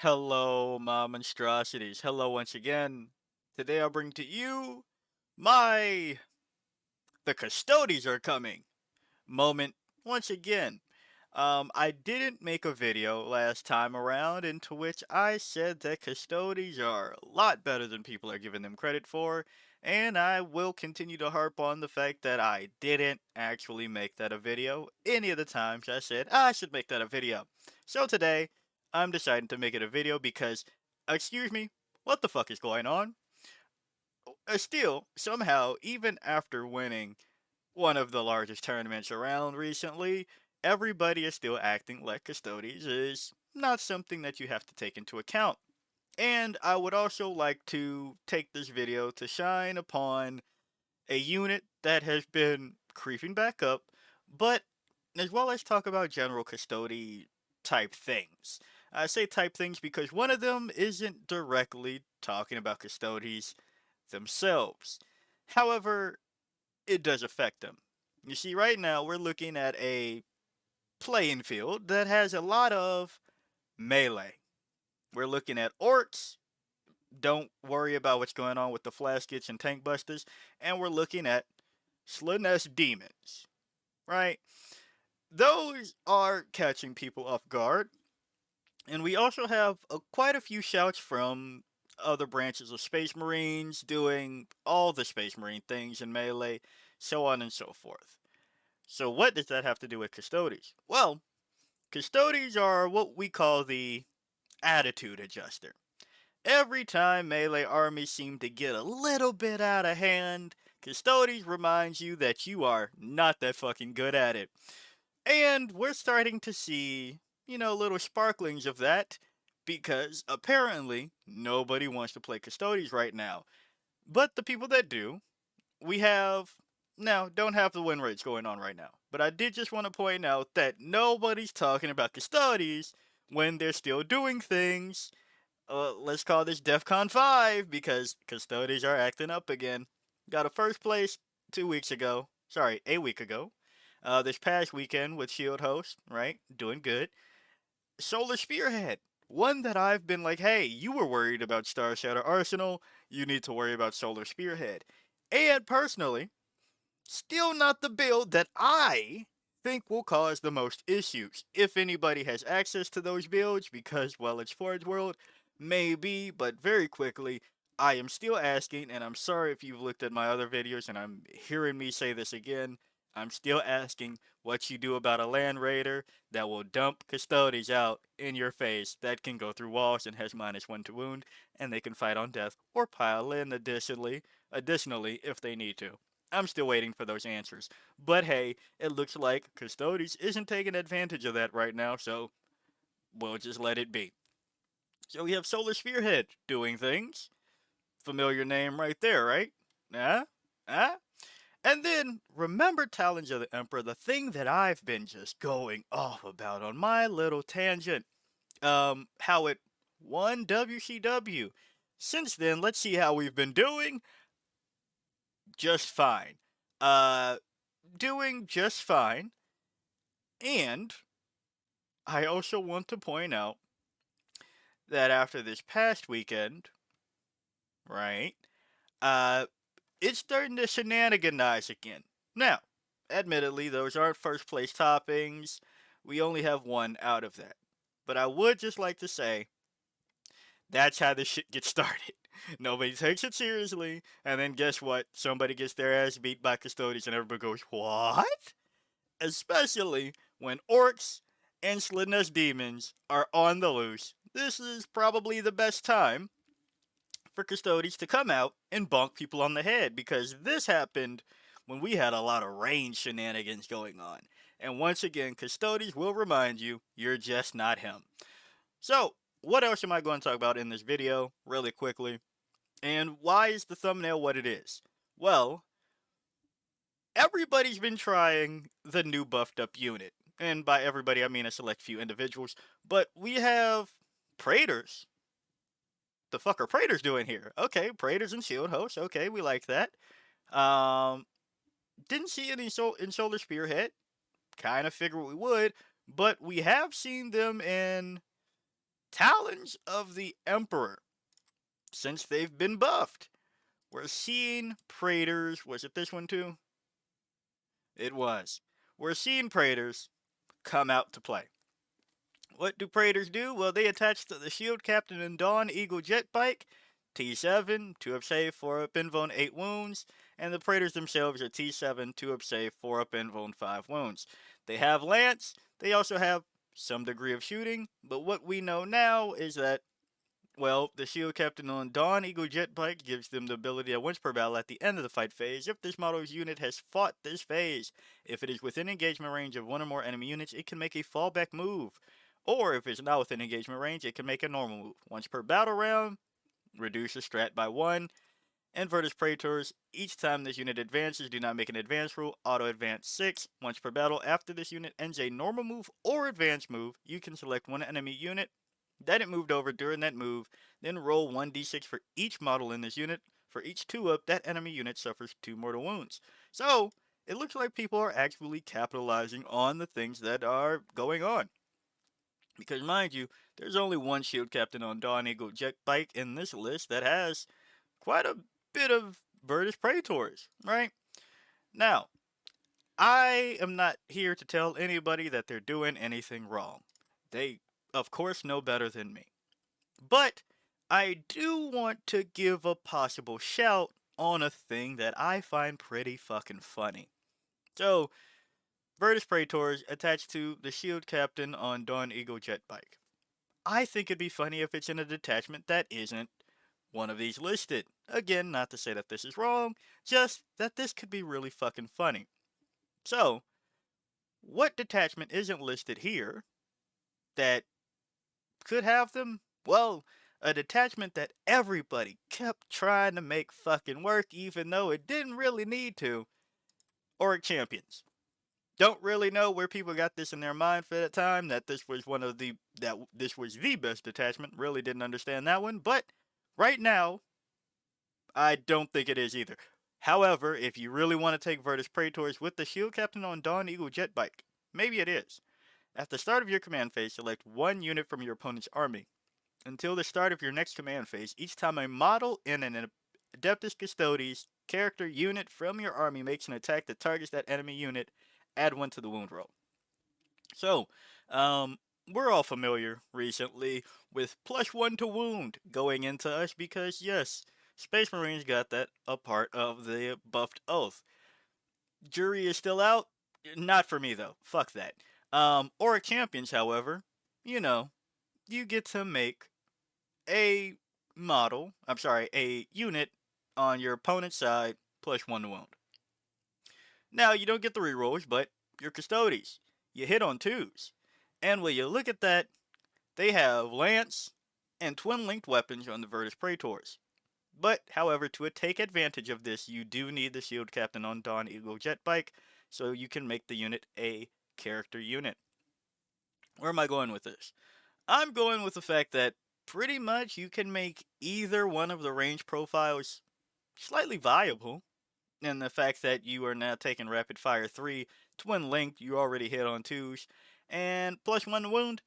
Hello, my monstrosities. Hello once again. Today I'll bring to you my The Custodes are coming moment once again. I didn't make a video last time around into which I said that Custodes are a lot better than people are giving them credit for, and I will continue to harp on the fact that I didn't actually make that a video any of the times I said I should make that a video. So today, I'm deciding to make it a video because, excuse me, what the fuck is going on? Still, somehow, even after winning one of the largest tournaments around recently, everybody is still acting like Custodes is not something that you have to take into account. And I would also like to take this video to shine upon a unit that has been creeping back up, but as well as talk about general Custody type things. I say type things because one of them isn't directly talking about Custodes themselves. However, it does affect them. You see, right now we're looking at a playing field that has a lot of melee. We're looking at orcs, don't worry about what's going on with the flaskets and tank busters, and we're looking at Slanesh demons, right? Those are catching people off guard, and we also have quite a few shouts from other branches of Space Marines doing all the Space Marine things in melee, so on and so forth. So what does that have to do with Custodes? Well, Custodes are what we call the attitude adjuster. Every time melee armies seem to get a little bit out of hand, Custodes reminds you that you are not that fucking good at it. And we're starting to see, little sparklings of that because apparently nobody wants to play Custodes right now. But the people that do, we have now don't have the win rates going on right now. But I did just want to point out that nobody's talking about Custodes when they're still doing things. Let's call this DEFCON 5 because Custodes are acting up again. Got a first place 2 weeks ago. Sorry, a week ago. This past weekend with Shield Host, right? Doing good. Solar Spearhead. One that I've been like, hey, you were worried about Star Shadow Arsenal. You need to worry about Solar Spearhead. And personally, still not the build that I think will cause the most issues. If anybody has access to those builds, because, well, it's Forge World, maybe, but very quickly, I am still asking, and I'm sorry if you've looked at my other videos and I'm hearing me say this again. I'm still asking what you do about a land raider that will dump Custodes out in your face that can go through walls and has -1 to wound, and they can fight on death or pile in additionally if they need to. I'm still waiting for those answers. But hey, it looks like Custodes isn't taking advantage of that right now, so we'll just let it be. So we have Solar Spearhead doing things. Familiar name right there, right? Ah? Ah? And then, remember Talons of the Emperor, the thing that I've been just going off about on my little tangent. How it won WCW. Since then, let's see how we've been doing. Just fine. Uh, Doing just fine. And I also want to point out that after this past weekend, right, uh, it's starting to shenaniganize again. Now, admittedly, those aren't first place toppings. We only have one out of that. But I would just like to say that's how this shit gets started. Nobody takes it seriously, and then guess what? Somebody gets their ass beat by Custodes, and everybody goes, what? Especially when orcs and Slanesh demons are on the loose. This is probably the best time for Custodes to come out and bonk people on the head because this happened when we had a lot of range shenanigans going on. And once again, Custodes will remind you, you're just not him. So, what else am I going to talk about in this video, really quickly? And why is the thumbnail what it is? Well, everybody's been trying the new buffed up unit. And by everybody, I mean a select few individuals. But we have Praders. The fuck are Praders doing here? Okay, Praders and Shield Hosts. Okay, we like that. Um, didn't see it in Solar Spearhead. Kind of figured we would. But we have seen them in Talons of the Emperor. Since they've been buffed, we're seeing Praders. Was it this one too? It was. We're seeing Praders come out to play. What do Praders do? Well, they attach to the Shield Captain and Dawn Eagle Jet Bike, T7, 2 up save, 4 up invuln, 8 wounds, and the Praders themselves are T7, 2 up save, 4 up invuln, 5 wounds. They have Lance, they also have some degree of shooting, but what we know now is that, well, the Shield Captain on Dawn Eagle Jet Bike gives them the ability at once per battle at the end of the fight phase. If this model's unit has fought this phase, if it is within engagement range of one or more enemy units, it can make a fallback move. Or if it's not within engagement range, it can make a normal move. Once per battle round, reduce the strat by 1. Adeptus Praders, each time this unit advances, do not make an advance roll, auto advance 6. Once per battle, after this unit ends a normal move or advance move, you can select one enemy unit that it moved over during that move, then roll 1d6 for each model in this unit. For each 2-up, that enemy unit suffers 2 mortal wounds. So, it looks like people are actually capitalizing on the things that are going on. Because mind you, there's only one Shield Captain on Dawn Eagle Jet Bike in this list that has quite a bit of Adeptus Praders, right? Now, I am not here to tell anybody that they're doing anything wrong. They, of course, know better than me. But I do want to give a possible shout on a thing that I find pretty fucking funny. So, Adeptus Praders attached to the Shield Captain on Dawn Eagle Jet Bike. I think it'd be funny if it's in a detachment that isn't one of these listed. Again, not to say that this is wrong, just that this could be really fucking funny. So, what detachment isn't listed here that could have them? Well, a detachment that everybody kept trying to make fucking work even though it didn't really need to. Oric Champions. Don't really know where people got this in their mind for that time, that this was this was the best detachment. Really didn't understand that one, but right now, I don't think it is either. However, if you really want to take Adeptus Praders with the Shield Captain on Dawn Eagle Jet Bike, maybe it is. At the start of your command phase, select one unit from your opponent's army. Until the start of your next command phase, each time a model in an Adeptus Custodes character unit from your army makes an attack that targets that enemy unit, add 1 to the wound roll. So, we're all familiar recently with +1 to wound going into us because, yes, Space Marines got that a part of the buffed oath. Jury is still out? Not for me, though. Fuck that. Oric Champions, however, you know, you get to make a a unit on your opponent's side +1 to wound. Now, you don't get the rerolls, but your Custodes, you hit on 2s. And when you look at that, they have Lance and twin-linked weapons on the Adeptus Praders. But, however, to take advantage of this, you do need the Shield Captain on Dawn Eagle Jet Bike, so you can make the unit a character unit. Where am I going with this? I'm going with the fact that pretty much you can make either one of the range profiles slightly viable. And the fact that you are now taking Rapid Fire 3, Twin Linked, you already hit on 2s, and +1 to wound.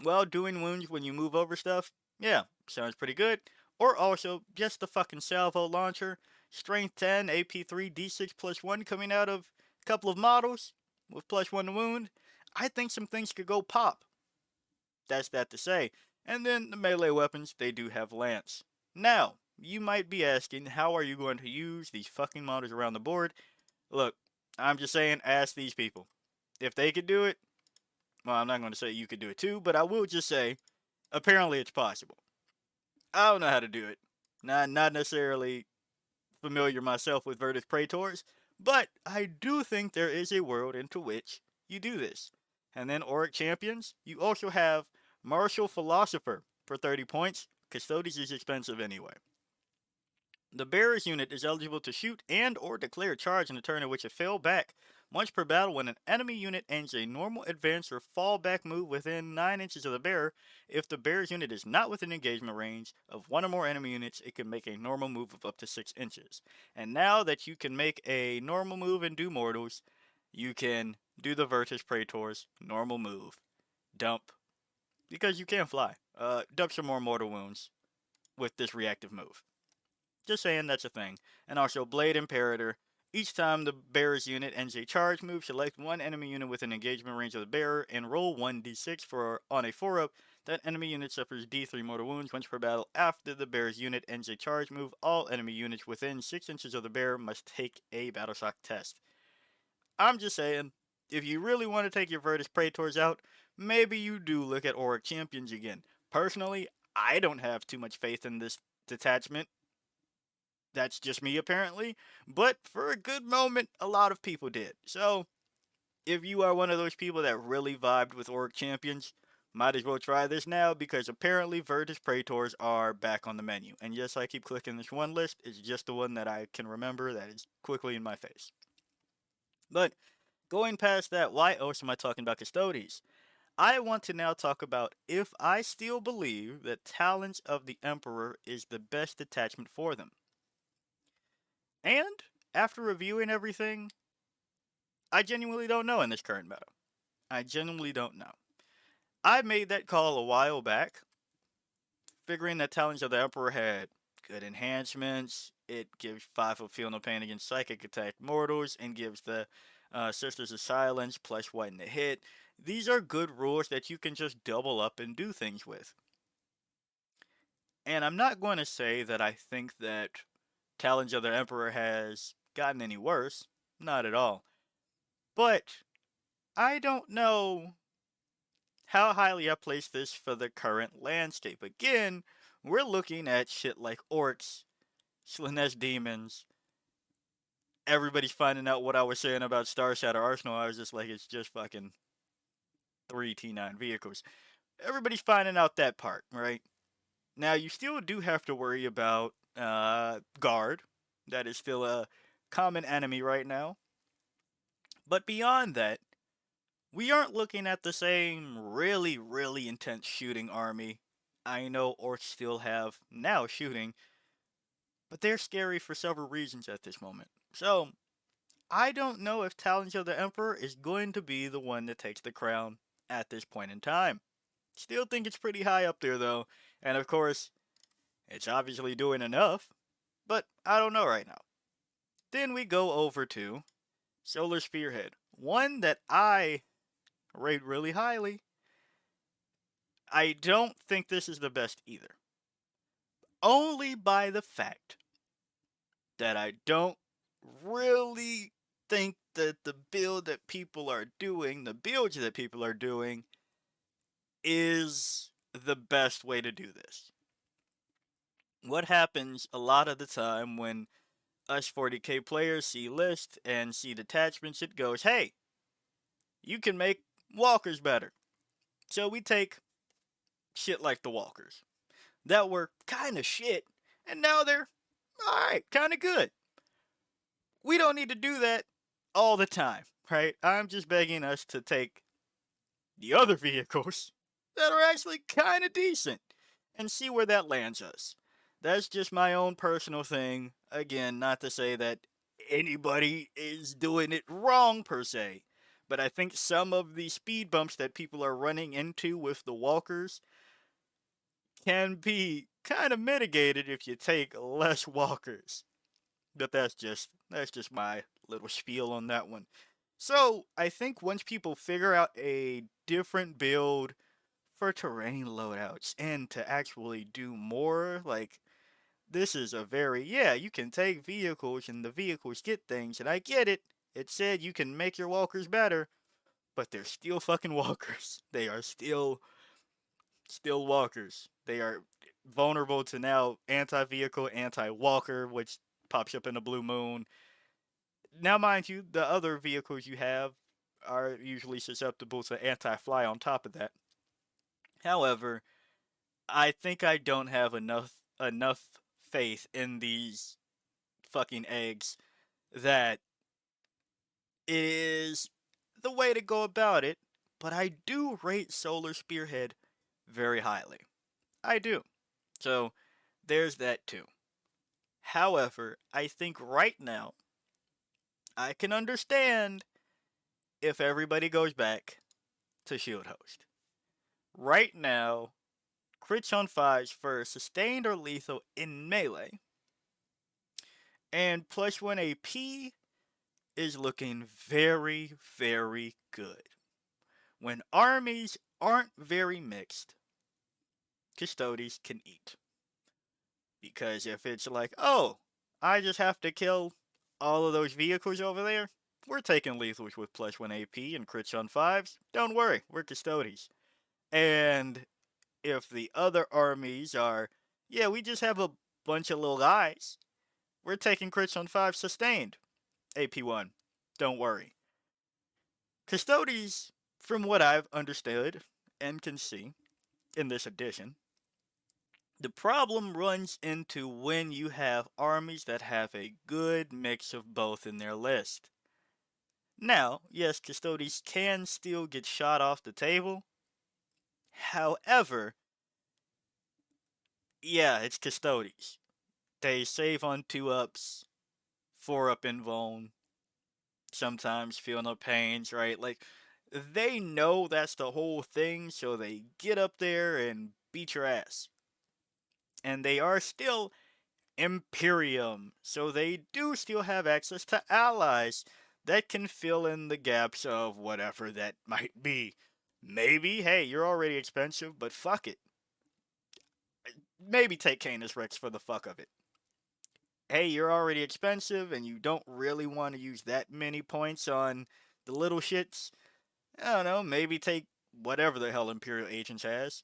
Well, doing wounds when you move over stuff, yeah, sounds pretty good. Or also, just the fucking salvo launcher, Strength 10, AP3, D6 +1 coming out of a couple of models with +1 to wound. I think some things could go pop. That's that to say. And then the melee weapons, they do have Lance. Now, you might be asking, how are you going to use these fucking models around the board? Look, I'm just saying, ask these people. If they could do it, well, I'm not going to say you could do it too, but I will just say, apparently it's possible. I don't know how to do it. Not necessarily familiar myself with Adeptus Praders, but I do think there is a world into which you do this. And then Oric Champions, you also have Martial Philosopher for 30 points. Custodes is expensive anyway. The Bearer's unit is eligible to shoot and or declare charge in a turn in which it fell back once per battle when an enemy unit ends a normal advance or fallback move within 9 inches of the bearer. If the Bearer's unit is not within engagement range of one or more enemy units, it can make a normal move of up to 6 inches. And now that you can make a normal move and do mortals, you can do the Adeptus Praders normal move. Dump. Because you can fly. dump some more mortal wounds with this reactive move. Just saying that's a thing. And also Blade Imperator. Each time the bearer's unit ends a charge move, select one enemy unit within engagement range of the bearer and roll 1d6 for on a 4-up. That enemy unit suffers d3 mortal wounds once per battle. After the bearer's unit ends a charge move, all enemy units within 6 inches of the bearer must take a Battleshock test. I'm just saying, if you really want to take your Virtus Praetors out, maybe you do look at Oric Champions again. Personally, I don't have too much faith in this detachment. That's just me, apparently. But for a good moment, a lot of people did. So, if you are one of those people that really vibed with Oric Champions, might as well try this now because apparently Virtus Praetors are back on the menu. And yes, I keep clicking this one list. It's just the one that I can remember that is quickly in my face. But going past that, why else am I talking about Custodes? I want to now talk about if I still believe that Talons of the Emperor is the best detachment for them. And after reviewing everything, I genuinely don't know in this current meta. I genuinely don't know. I made that call a while back, figuring that Talons of the Emperor had good enhancements. It gives 5 of Feel No Pain against Psychic Attack Mortals and gives the Sisters of Silence +1 to hit. These are good rules that you can just double up and do things with. And I'm not going to say that I think that Talons of the Emperor has gotten any worse. Not at all. But I don't know how highly I place this for the current landscape. Again, we're looking at shit like Orcs, Slanesh Demons. Everybody's finding out what I was saying about Star Shatter Arsenal. I was just like, it's just fucking 3 T9 vehicles. Everybody's finding out that part, right? Now, you still do have to worry about Guard. That is still a common enemy right now. But beyond that, we aren't looking at the same really, really intense shooting army. I know Orcs still have now shooting, but they're scary for several reasons at this moment. So, I don't know if Talons of the Emperor is going to be the one that takes the crown at this point in time. Still think it's pretty high up there though, and of course, it's obviously doing enough, but I don't know right now. Then we go over to Solar Spearhead, one that I rate really highly. I don't think this is the best either. Only by the fact that I don't really think that the builds that people are doing, is the best way to do this. What happens a lot of the time when us 40k players see lists and see detachments, it goes, hey, you can make walkers better. So we take shit like the walkers that were kind of shit, and now they're alright, kind of good. We don't need to do that all the time, right? I'm just begging us to take the other vehicles that are actually kind of decent and see where that lands us. That's just my own personal thing. Again, not to say that anybody is doing it wrong per se, but I think some of the speed bumps that people are running into with the walkers can be kind of mitigated if you take less walkers. But that's just my little spiel on that one. So, I think once people figure out a different build for terrain loadouts and to actually do more, like, this is a very, yeah, you can take vehicles and the vehicles get things, and I get it. It said you can make your walkers better, but they're still fucking walkers. They are still walkers. They are vulnerable to now anti-vehicle, anti-walker, which pops up in a blue moon. Now, mind you, the other vehicles you have are usually susceptible to anti-fly on top of that. However, I think I don't have enough faith in these fucking eggs that it is the way to go about it, but I do rate Solar Spearhead very highly. I do. So, there's that too. However, I think right now, I can understand if everybody goes back to Shield Host. Right now, crits on 5s for sustained or lethal in melee. And plus 1 AP is looking very, very good. When armies aren't very mixed, Custodes can eat. Because if it's like, oh, I just have to kill all of those vehicles over there, we're taking lethals with plus 1 AP and crits on 5s. Don't worry, we're Custodes. And if the other armies are, yeah, we just have a bunch of little guys, we're taking crits on 5 sustained. AP1. Don't worry. Custodes, from what I've understood and can see in this edition, the problem runs into when you have armies that have a good mix of both in their list. Now, yes, Custodes can still get shot off the table. However, yeah, it's Custodes. They save on 2-ups, 4-up invuln, sometimes feel no pains, right? Like, they know that's the whole thing, so they get up there and beat your ass. And they are still Imperium, so they do still have access to allies that can fill in the gaps of whatever that might be. Maybe, hey, you're already expensive, but fuck it. Maybe take Canis Rex for the fuck of it. Hey, you're already expensive and you don't really want to use that many points on the little shits. I don't know, maybe take whatever the hell Imperial Agents has.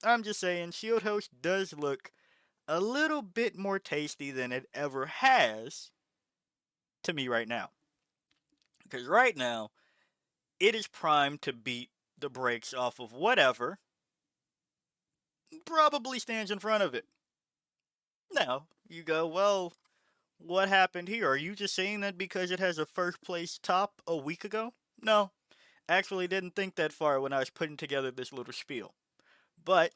I'm just saying, Shield Host does look a little bit more tasty than it ever has to me right now. Because right now, it is primed to beat the brakes off of whatever probably stands in front of it. Now, you go, well, what happened here? Are you just saying that because it has a first place top a week ago? No, actually didn't think that far when I was putting together this little spiel. But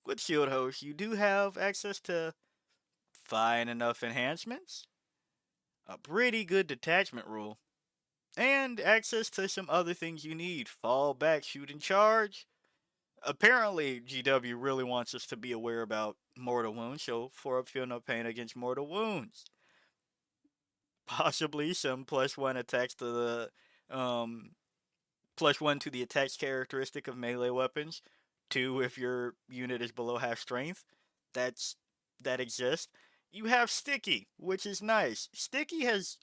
with Shield Host, you do have access to fine enough enhancements, a pretty good detachment rule, and access to some other things you need. Fall back, shoot and charge. Apparently, GW really wants us to be aware about mortal wounds, so 4-up feel no pain against mortal wounds. Possibly some plus 1 attacks to the plus 1 to the attacks characteristic of melee weapons. 2 if your unit is below half strength. That exists. You have Sticky, which is nice. Sticky has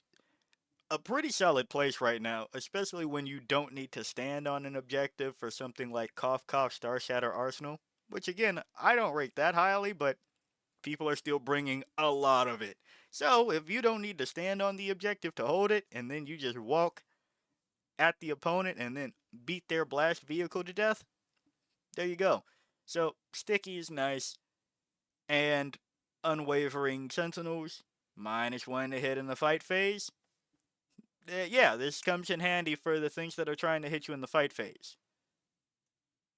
a pretty solid place right now, especially when you don't need to stand on an objective for something like Cough Cough Star Shatter Arsenal, which again, I don't rate that highly, but people are still bringing a lot of it. So, if you don't need to stand on the objective to hold it, and then you just walk at the opponent and then beat their blast vehicle to death, there you go. So, Sticky is nice, and Unwavering Sentinels, -1 to hit in the fight phase. Yeah, this comes in handy for the things that are trying to hit you in the fight phase.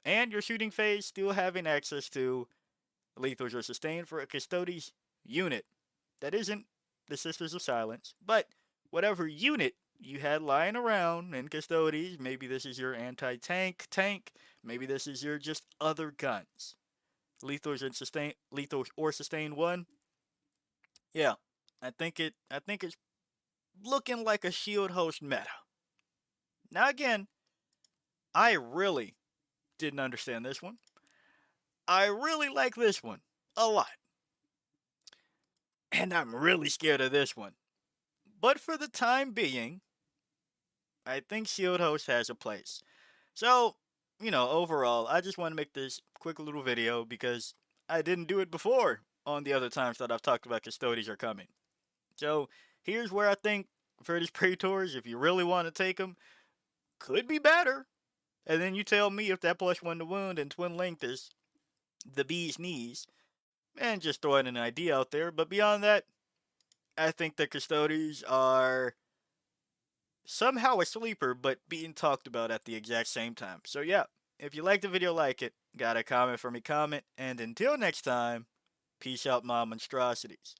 And your shooting phase still having access to lethals or sustained for a Custodes unit. That isn't the Sisters of Silence, but whatever unit you had lying around in Custodes, maybe this is your anti-tank tank, maybe this is your just other guns. Lethals or sustained 1. Yeah, I think it's looking like a Shield Host meta. Now again, I really didn't understand this one. I really like this one a lot. And I'm really scared of this one. But for the time being, I think Shield Host has a place. So, overall, I just want to make this quick little video because I didn't do it before on the other times that I've talked about Custodes are coming. So, here's where I think Praders Prators, if you really want to take them, could be better. And then you tell me if that plus 1 to wound and twin length is the bee's knees. And just throwing an idea out there. But beyond that, I think the Custodes are somehow a sleeper, but being talked about at the exact same time. So yeah, if you like the video, like it. Got a comment for me, comment. And until next time, peace out, my monstrosities.